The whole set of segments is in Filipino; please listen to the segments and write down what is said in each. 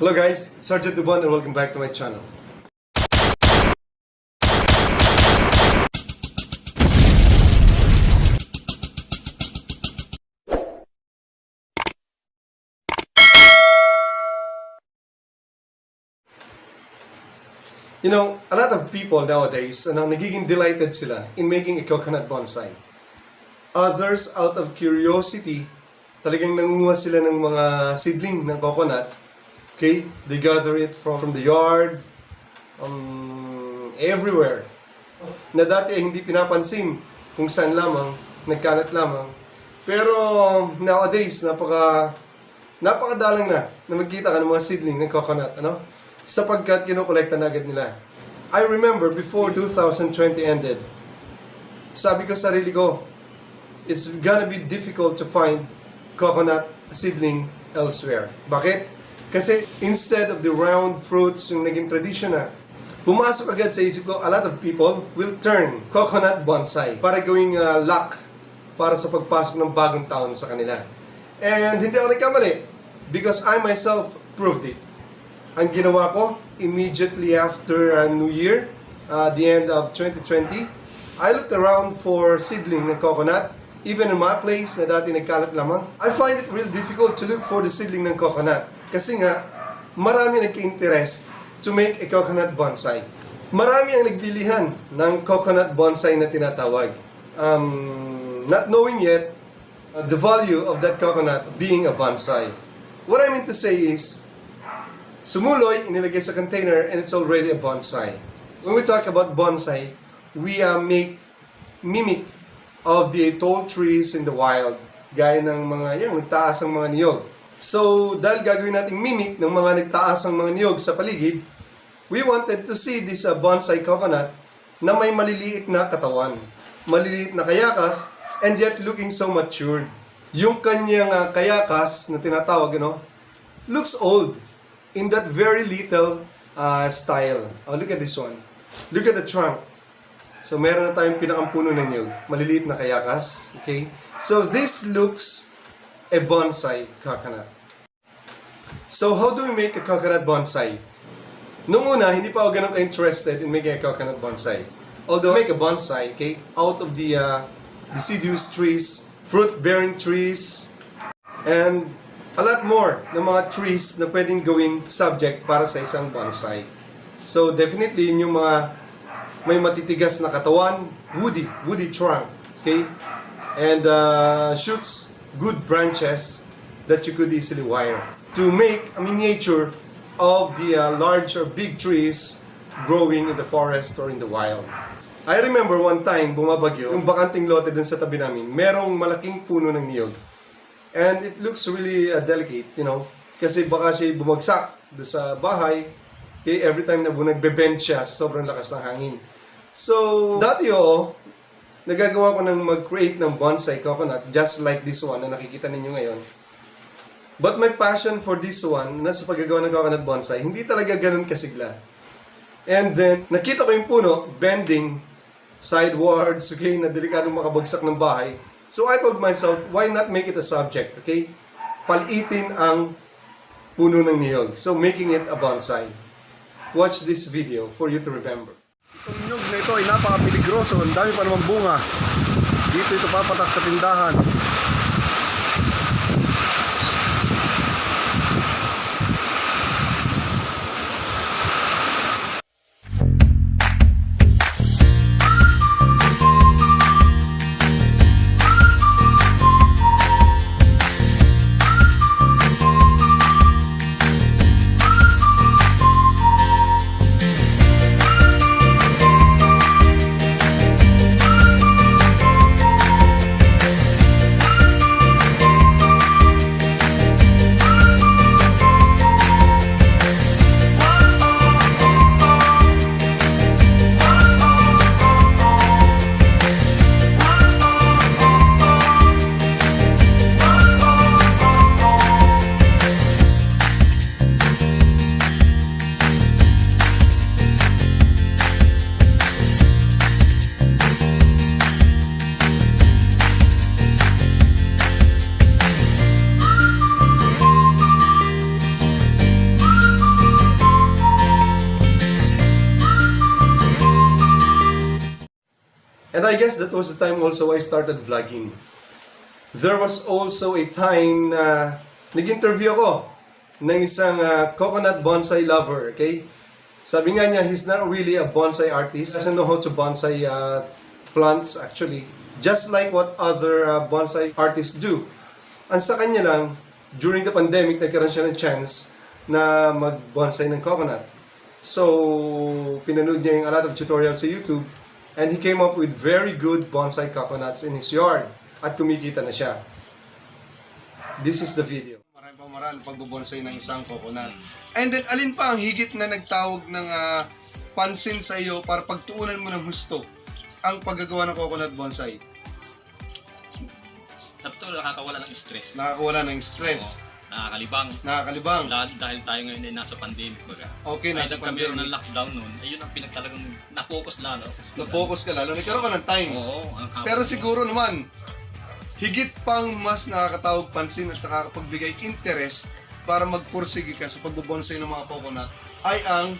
Hello guys, Sergeant Dubon and welcome back to my channel. You know, a lot of people nowadays, nagiging delighted sila in making a coconut bonsai. Others, out of curiosity, talagang nangunguha sila ng mga seedling ng coconut. Okay? They gather it from the yard, everywhere. Na dati ay hindi pinapansin kung saan lamang, nagkalat lamang. Pero nowadays, napakadalang na magkita ka ng mga seedling ng coconut, sapagkat kinokolekta na agad nila. I remember before 2020 ended, sabi ko sa sarili ko, it's gonna be difficult to find coconut seedling elsewhere. Bakit? Kasi instead of the round fruits yung naging tradition na, pumasok agad sa isip ko, a lot of people will turn coconut bonsai para gawing luck para sa pagpasok ng bagong taon sa kanila. And hindi ako nagkamali because I myself proved it. Ang ginawa ko, immediately after New Year, the end of 2020, I looked around for seedling ng coconut. Even in my place na dati nagkalat lamang, I find it real difficult to look for the seedling ng coconut. Kasi nga, marami nagki-interest to make a coconut bonsai. Marami ang nagbilihan ng coconut bonsai na tinatawag. Not knowing yet the value of that coconut being a bonsai. What I mean to say is, sumuloy, inilagay sa container, and it's already a bonsai. When we talk about bonsai, we mimic of the tall trees in the wild, gaya ng mga nagtaas ang mga niyog. So, dahil gagawin nating mimic ng mga nagtaas ang mga niyog sa paligid, we wanted to see this bonsai coconut na may maliliit na katawan, maliliit na kayakas, and yet looking so matured. Yung kanyang kayakas na tinatawag, looks old in that very little style. Oh, look at this one. Look at the trunk. So, meron na tayong pinakampuno ng niyog. Maliliit na kayakas. Okay? So, this looks a bonsai coconut. So, how do we make a coconut bonsai? Nung una, hindi pa ako ganun ka-interested in making a coconut bonsai. Although, make a bonsai, okay, out of the deciduous trees, fruit-bearing trees, and a lot more ng mga trees na pwedeng gawing subject para sa isang bonsai. So, definitely, yun yung mga may matitigas na katawan, woody trunk, okay? And shoots good branches that you could easily wire to make a miniature of the large or big trees growing in the forest or in the wild. I remember one time, bumabagyo, yung bakanting lote dun sa tabi namin, merong malaking puno ng niyog. And it looks really delicate, kasi baka siya bumagsak doon sa bahay, okay? Every time na nagbe-bend siya, sobrang lakas ng hangin. So, dati nagagawa ko ng mag-create ng bonsai coconut just like this one na nakikita ninyo ngayon. But my passion for this one, na sa paggagawa ng coconut bonsai, hindi talaga ganun kasigla. And then, nakita ko yung puno, bending sidewards, okay, na delikadong makabagsak ng bahay. So, I told myself, why not make it a subject, okay? Palitin ang puno ng niyog. So, making it a bonsai. Watch this video for you to remember. Itong nyug na ito ay napaka-peligroso. Ang dami pa naman bunga. Dito ito papatak sa tindahan. I guess that was the time also I started vlogging. There was also a time na nag-interview ako ng isang coconut bonsai lover, okay? Sabi nga niya, he's not really a bonsai artist. Doesn't know how to bonsai plants actually. Just like what other bonsai artists do. Ang sa kanya lang, during the pandemic, nagkaroon siya ng chance na mag-bonsai ng coconut. So, pinanood niya yung a lot of tutorials sa YouTube and he came up with very good bonsai coconuts in his yard. At kumikita na siya. This is the video. Maraming pagbubonsai ng isang coconut. And then, alin pa ang higit na nagtawag ng pansin sa iyo para pagtuunan mo ng husto ang paggagawa ng coconut bonsai? Sa totoo, nakakawala ng stress. Nakakawala ng stress. Oo, nakakalibang. Nakakaliban. Dahil tayo ngayon ay nasa pandemic. Okay, nasa pandemic. pandemic. Ng lockdown noon, ayun ang pinagtalagang na-focus lalo. Na-focus ka lalo. Nagkaroon ka ng time. Oo. Pero siguro naman, higit pang mas nakakatawag pansin at nakakapagbigay interest para magpursige ka sa pagbubonsai ng mga coconut ay ang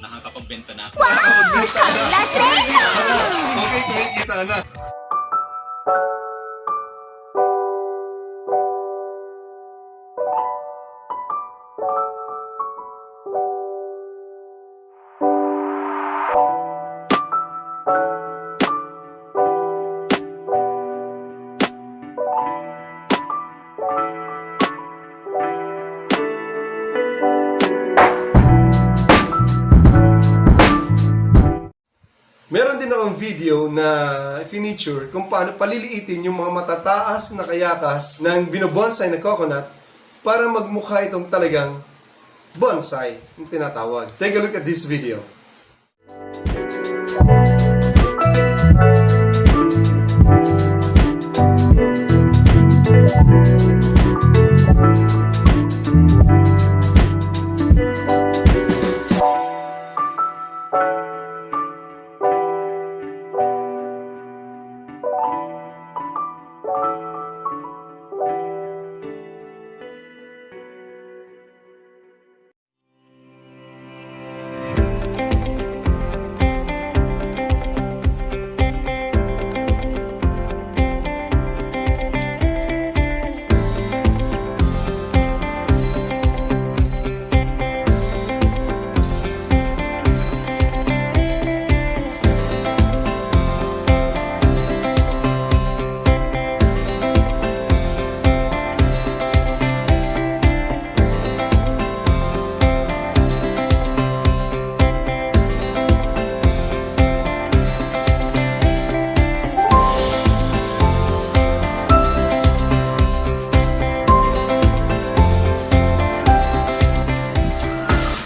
nakakapagbenta na. wow! Congratulations! Okay, kumikita na. Meron din akong video na feature kung paano paliliitin yung mga matataas na kayakas ng binobonsai na coconut para magmukha itong talagang bonsai, yung tinatawag. Take a look at this video.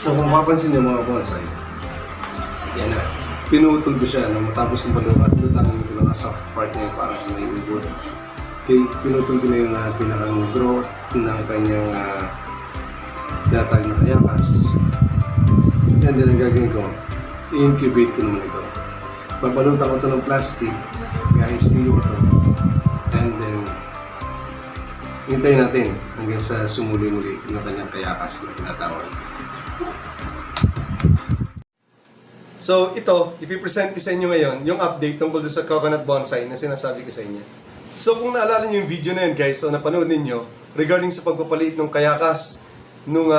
So kung mapapansin niyo mga bonsai, yan na. Pinutol ko siya na matapos kong palukat. Lutangin ko lang ang soft part niya para sa may ubod. Okay, pinutol ko na yung pinakang growth ng kanyang datag na kayakas. And then ang gagawin ko, i-incubate ko naman ito. Papalutan ko ito ng plastic, guys, iyo ko ito. And then, hintayin natin hanggang sa sumuli-muli ng kanyang kayakas na tinatawag. So ito, ipipresent ko sa inyo ngayon yung update tungkol sa coconut bonsai na sinasabi ko sa inyo. So kung naalala niyo yung video na yun guys, so napanood ninyo regarding sa pagpapaliit ng kayakas nung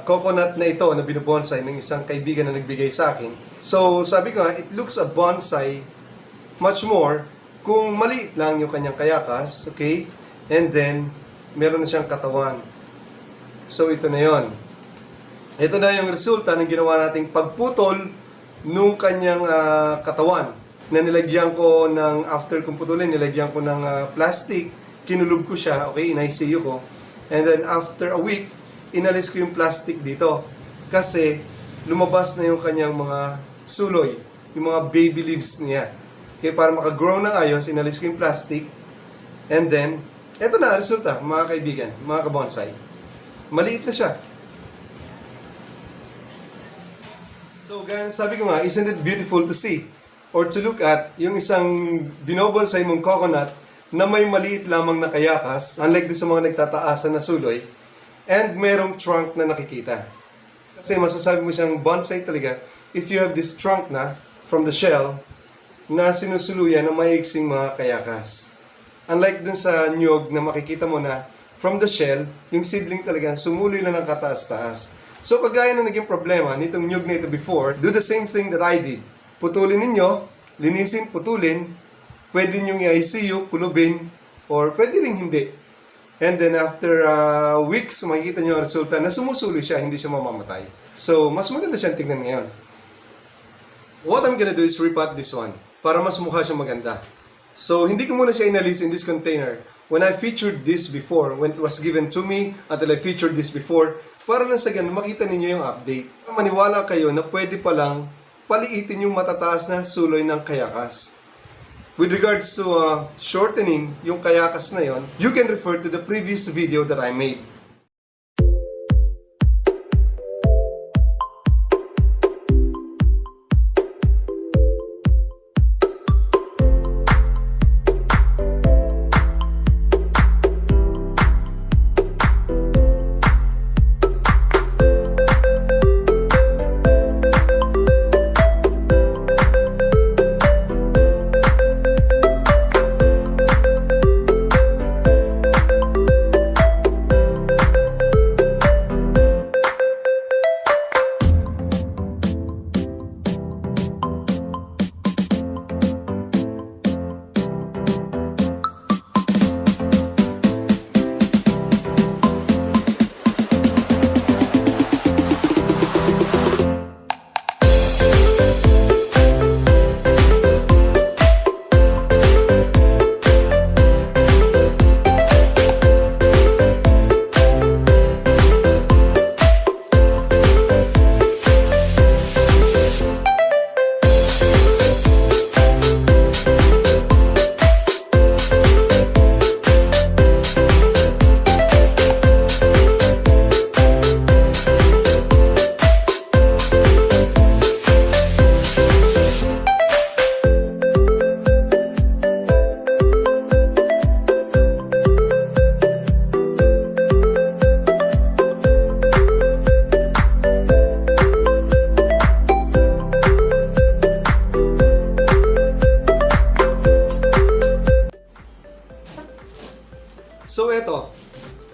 coconut na ito na binubonsai ng isang kaibigan na nagbigay sa akin. So sabi ko nga, it looks a bonsai much more kung maliit lang yung kanyang kayakas, okay? And then, meron na siyang katawan. So ito na yon. Ito na yung resulta ng ginawa nating pagputol nung kanyang katawan na nilagyan ko ng, after kong putulin, nilagyan ko ng plastic, kinulog ko siya, okay, in-ICU ko. And then after a week, inalis ko yung plastic dito kasi lumabas na yung kanyang mga suloy, yung mga baby leaves niya. Okay, para makagrow ng ayos, inalis ko yung plastic. And then, eto na, resulta, mga kaibigan, mga kabonsai. Maliit na siya. So guys, sabi ko nga, isn't it beautiful to see or to look at yung isang binobonsai mong coconut na may maliit lamang na kayakas, unlike din sa mga nagtataasan na suloy, and merong trunk na nakikita. Kasi masasabi mo siyang bonsai talaga if you have this trunk na from the shell, na sinusuluyan ng maiksing mga kayakas. Unlike dun sa nyog na makikita mo na from the shell, yung seedling talaga sumuloy lang ng kataas-taas. So kagaya na naging problema nitong nyog na ito before, do the same thing that I did. Putulin ninyo, linisin, putulin, pwede nyo i-ICU, kulubin, or pwede rin hindi. And then after weeks, makikita nyo ang resulta na sumusuloy siya, hindi siya mamamatay. So mas maganda siyang tignan ngayon. What I'm gonna do is repot this one para mas mukha siyang maganda. So hindi ko muna siya inalis in this container. When I featured this before, when it was given to me, until I featured this before, para lang sa ganun, makita ninyo yung update. Maniwala kayo na pwede palang paliitin yung matataas na suloy ng kayakas. With regards to shortening yung kayakas na yon, you can refer to the previous video that I made. So eto,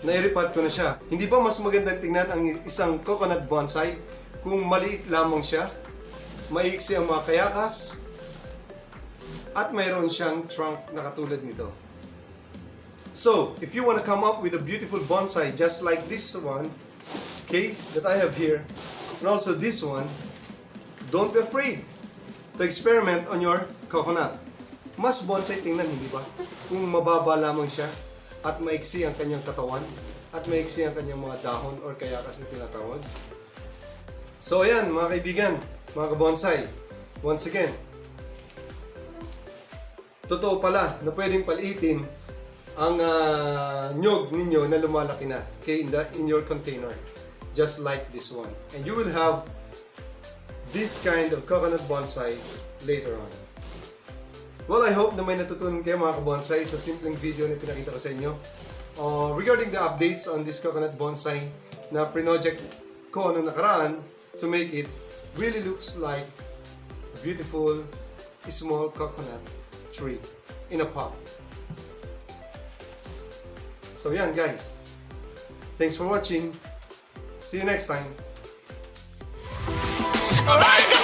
nairipad ko na siya. Hindi ba mas magandang tingnan ang isang coconut bonsai kung maliit lamang siya, maiksi ang mga kayakas, at mayroon siyang trunk na katulad nito. So, if you want to come up with a beautiful bonsai just like this one, okay, that I have here, and also this one, don't be afraid to experiment on your coconut. Mas bonsai tingnan, hindi ba? Kung mababa lamang siya, at maiksi ang kanyang katawan, at maiksi ang kanyang mga dahon or kayakas na tinatawag. So ayan mga kaibigan, mga kabonsai, once again, totoo pala na pwedeng paliitin ang nyog ninyo na lumalaki na, okay, in your container, just like this one. And you will have this kind of coconut bonsai later on. Well, I hope na may natutunan kayo mga kabonsai sa simpleng video na pinakita ko sa inyo. Regarding the updates on this coconut bonsai na pre-project ko noong nakaraan to make it really looks like a beautiful small coconut tree in a pot. So yan guys, thanks for watching. See you next time. Alright.